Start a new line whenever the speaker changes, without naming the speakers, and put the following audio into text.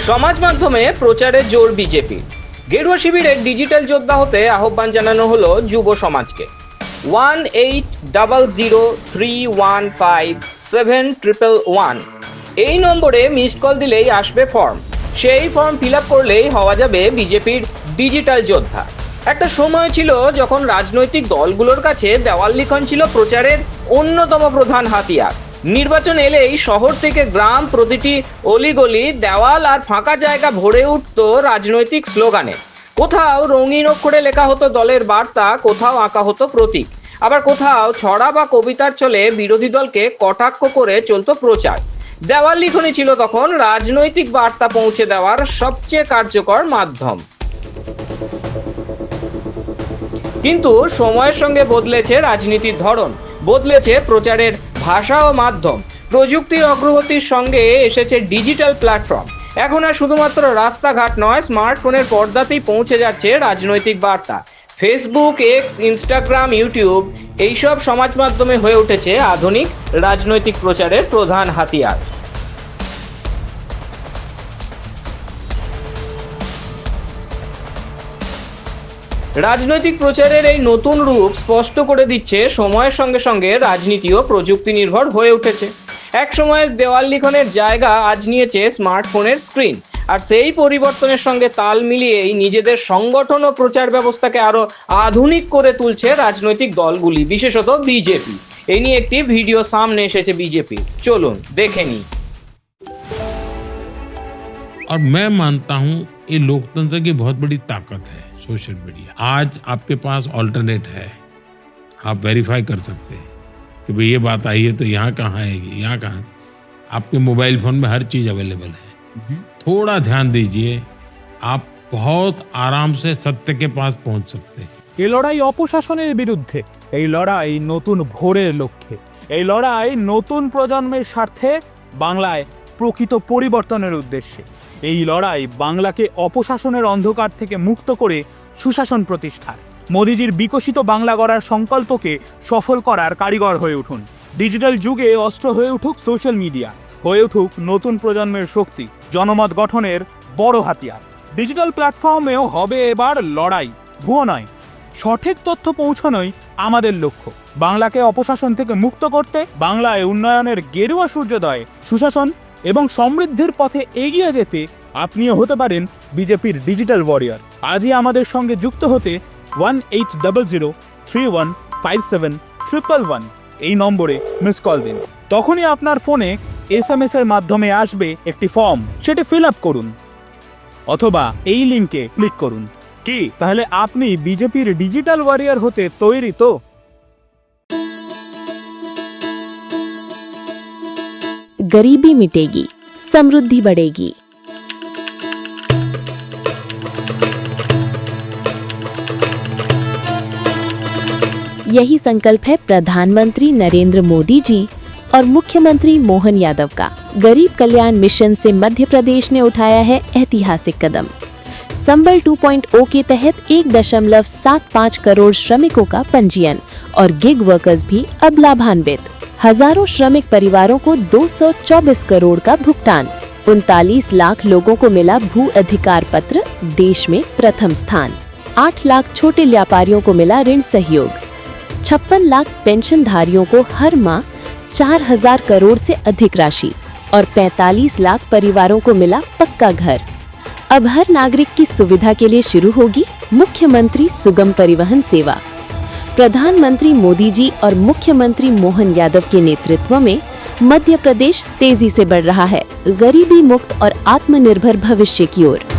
সমাজ মাধ্যমে প্রচারের জোর বিজেপি। গেরুয়া শিবিরের ডিজিটাল যোদ্ধা হতে আহ্বান জানানো হলো যুব সমাজকে। 1800315711 এই নম্বরে মিসড কল দিলেই আসবে ফর্ম। সেই ফর্ম ফিল আপ করলেই হওয়া যাবে বিজেপির ডিজিটাল যোদ্ধা। একটা সময় ছিল যখন রাজনৈতিক দলগুলোর কাছে দেওয়াল লিখন ছিল প্রচারের অন্যতম প্রধান হাতিয়ার। নির্বাচন এলেই শহর থেকে গ্রাম, প্রতিটি অলিগলি দেওয়াল আর ফাঁকা জায়গা ভরে উঠত রাজনৈতিক স্লোগানে। কোথাও রঙিন অক্ষরে লেখা হতো দলের বার্তা, কোথাও আঁকা হতো প্রতীক, আবার কোথাও ছড়া বা কবিতার চলে বিরোধী দলকে কটাক্ষ করে চলতো প্রচার। দেওয়াল লিখনই ছিল তখন রাজনৈতিক বার্তা পৌঁছে দেওয়ার সবচেয়ে কার্যকর মাধ্যম। কিন্তু সময়ের সঙ্গে বদলেছে রাজনীতির ধরন, বদলেছে প্রচারের ভাষা ও মাধ্যম। প্রযুক্তির অগ্রগতির সঙ্গে এসেছে ডিজিটাল প্ল্যাটফর্ম। এখন আর শুধুমাত্র রাস্তাঘাট নয়, স্মার্টফোনের পর্দাতেই পৌঁছে যাচ্ছে রাজনৈতিক বার্তা। ফেসবুক, এক্স, ইনস্টাগ্রাম, ইউটিউব এইসব সমাজ মাধ্যমে হয়ে উঠেছে আধুনিক রাজনৈতিক প্রচারের প্রধান হাতিয়ার। রাজনৈতিক প্রচারের এই নতুন রূপ স্পষ্ট করে দিচ্ছে সময়ের সঙ্গে সঙ্গে রাজনীতিও প্রযুক্তি নির্ভর হয়ে উঠেছে। এক সময়ের দেওয়াল লিখনের জায়গা আজ নিয়েছে স্মার্টফোনের স্ক্রিন। আর সেই পরিবর্তনের সঙ্গে তাল মিলিয়েই নিজেদের সংগঠন ও প্রচার ব্যবস্থাকে আরো আধুনিক করে তুলছে রাজনৈতিক দলগুলি, বিশেষত বিজেপি। এই নিয়ে একটি ভিডিও সামনে এসেছে বিজেপি, চলুন দেখে নিই।
और मैं मानता हूं ये लोकतंत्र की बहुत बड़ी ताकत है सोशल मीडिया। आज आपके पास ऑल्टरनेट है, आप वेरीफाई कर सकते हैं कि भाई ये बात आई है तो यहाँ कहाँ आएगी, यहाँ कहाँ। आपके मोबाइल फोन में हर चीज अवेलेबल है। थोड़ा ध्यान दीजिए, आप बहुत आराम से सत्य के पास पहुंच सकते हैं।
এই লড়াই অপশাসনের বিরুদ্ধে, এই লড়াই নতুন ভোরের লক্ষ্যে, এই লড়াই নতুন প্রজন্মের স্বার্থে, বাংলায় প্রকৃত পরিবর্তনের উদ্দেশ্যে। এই লড়াই বাংলাকে অপশাসনের অন্ধকার থেকে মুক্ত করে সুশাসন প্রতিষ্ঠার। মোদিজির বিকশিত বাংলা গড়ার সংকল্পকে সফল করার কারিগর হয়ে উঠুন। ডিজিটাল যুগে অস্ত্র হয়ে উঠুক সোশ্যাল মিডিয়া, হয়ে উঠুক নতুন প্রজন্মের শক্তি, জনমত গঠনের বড় হাতিয়ার। ডিজিটাল প্ল্যাটফর্মেও হবে এবার লড়াই, ভুয়ো নয়, সঠিক তথ্য পৌঁছানোই আমাদের লক্ষ্য। বাংলাকে অপশাসন থেকে মুক্ত করতে, বাংলায় উন্নয়নের গেরুয়া সূর্যোদয়, সুশাসন এবং সমৃদ্ধির পথে এগিয়ে যেতে আপনিও হতে পারেন বিজেপির ডিজিটাল ওয়ারিয়র। আজই আমাদের সঙ্গে যুক্ত হতে 1800315711 এই নম্বরে মিস কল দিন। তখনই আপনার ফোনে SMS এর মাধ্যমে আসবে একটি ফর্ম, সেটি ফিল আপ করুন অথবা এই লিঙ্কে ক্লিক করুন। কি তাহলে আপনি বিজেপির ডিজিটাল ওয়ারিয়র হতে তৈরি তো?
गरीबी मिटेगी, समृद्धि बढ़ेगी। यही संकल्प है प्रधानमंत्री नरेंद्र मोदी जी और मुख्यमंत्री मोहन यादव का। गरीब कल्याण मिशन से मध्य प्रदेश ने उठाया है ऐतिहासिक कदम। संबल 2.0 के तहत 1.75 करोड़ श्रमिकों का पंजीयन और गिग वर्कर्स भी अब लाभान्वित। हजारों श्रमिक परिवारों को 224 करोड़ का भुगतान। 39 लाख लोगों को मिला भू अधिकार पत्र, देश में प्रथम स्थान। 8 लाख छोटे व्यापारियों को मिला ऋण सहयोग। 56 लाख पेंशनधारियों को हर माह 4000 करोड़ से अधिक राशि और 45 लाख परिवारों को मिला पक्का घर। अब हर नागरिक की सुविधा के लिए शुरू होगी मुख्यमंत्री सुगम परिवहन सेवा। प्रधानमंत्री मोदी जी और मुख्यमंत्री मोहन यादव के नेतृत्व में मध्य प्रदेश तेजी से बढ़ रहा है गरीबी मुक्त और आत्मनिर्भर भविष्य की ओर।